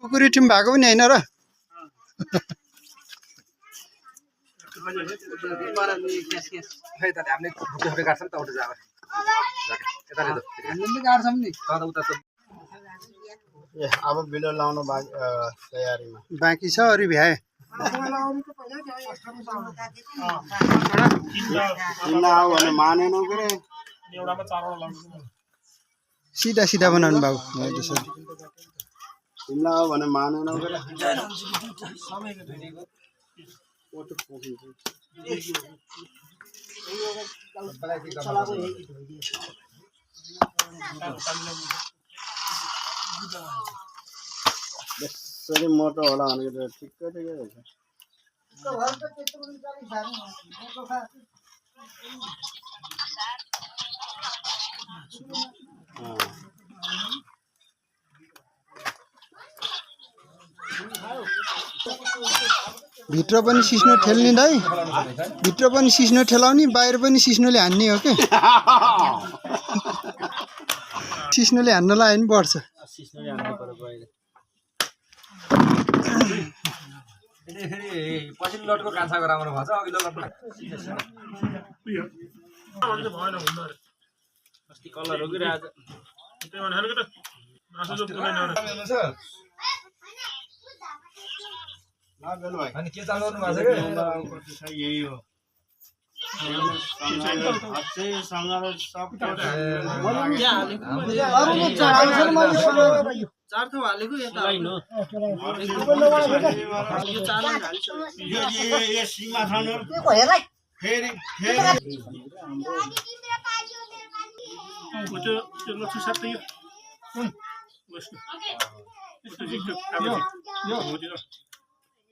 कुकुरी टिम भएको पनि हैन र अब भिडियो लाउनु तयारीमा बाँकी छ अरु भ्याए भने मानेनौ के रे सीधा सीधा बनाउनु भएको त्यसरी तिमीलाई हो भने मानेनौ के रे यसरी मोटो होला भने त ठिक्कै ठिकै हुन्छ भित्र पनि सिस्नो ठेल्ने दाइ भित्र पनि सिस्नो ठेलाउने बाहिर पनि सिस्नोले हान्ने हो के सिस्नोले हान्नलाई हैन पर्छ सिस्नोले हान्नु पर्यो बाहिर पछि लटको काछाको राम्रो भन्छ अघिल्लो लटमा अस्ति कलर हो कि आज अनि के चाल गर्नु भएको छ यही हो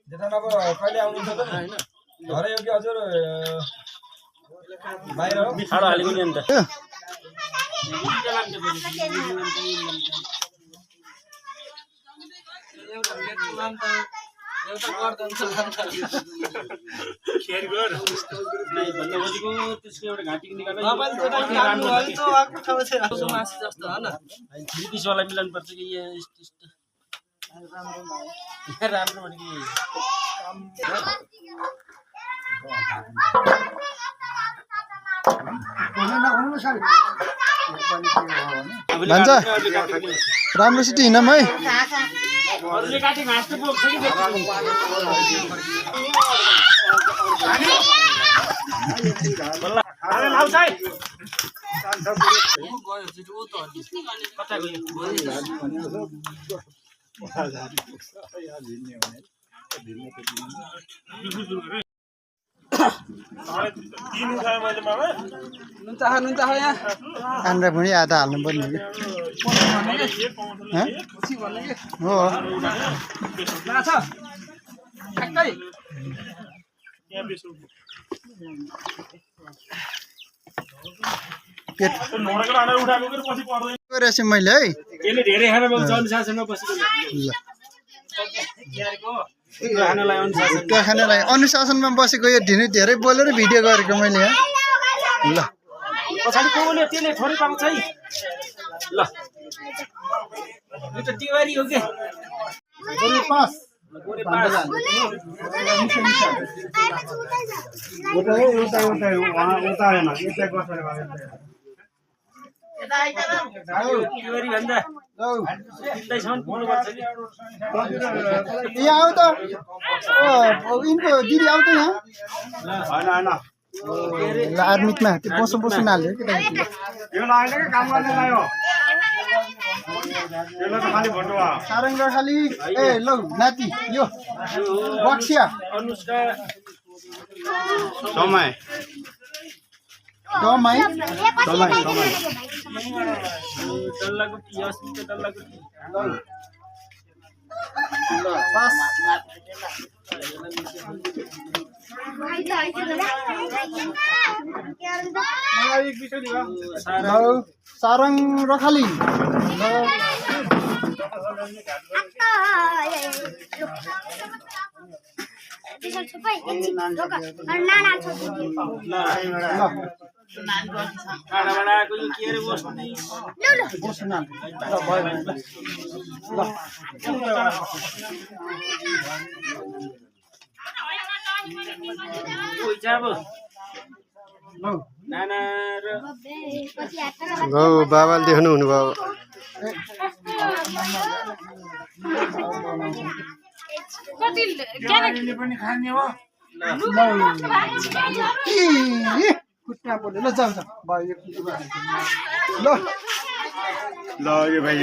कहिले आउनुहुन्छ त हैन घरै हो कि हजुर बाहिर हो खाडो हालेको नि अन्त मिलाउनु पर्छ कि राम्रो भनेको भन्छ राम्रोसित हिँडम है कान्द्रा भुँडी आधा हाल्नु पर्ने हो रहेछ मैले है खानालाई अनुशासनमा बसेको यो धेरै बोलेर भिडियो गरेको मैले यहाँ ल पछाडि कोले त्यसले थोरै पाउँछ है ल यो त तिवारी हो के गोरे पास उता हैन यता गर्छ तिवारी भन्दा यहाँ आऊ त यिनको दिदी आऊ त यहाँ हैन आर्मीमा बसो नाल्यो सारङ्ग खाली ए लौ नाति यो बक्सिया समय दमाई सारङ रखाली बाबाले देख्नु हुनु भयो खुट्टा पऱ्यो ल जाऊ भयो ल ल यो भाइ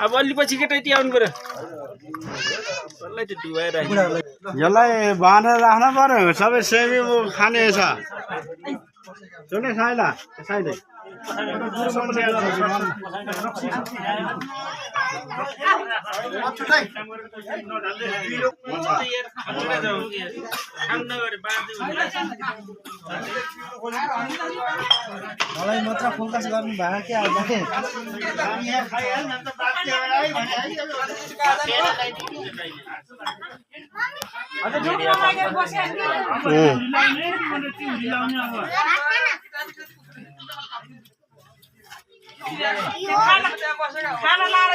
अब अलि पछि केटा आउनु पर्यो यसलाई बाँधेर राख्न पर्यो सबै सेमी खाने छ सुने साइला साइले मलाई मात्र फोकस गर्नु भए के खाना लाएर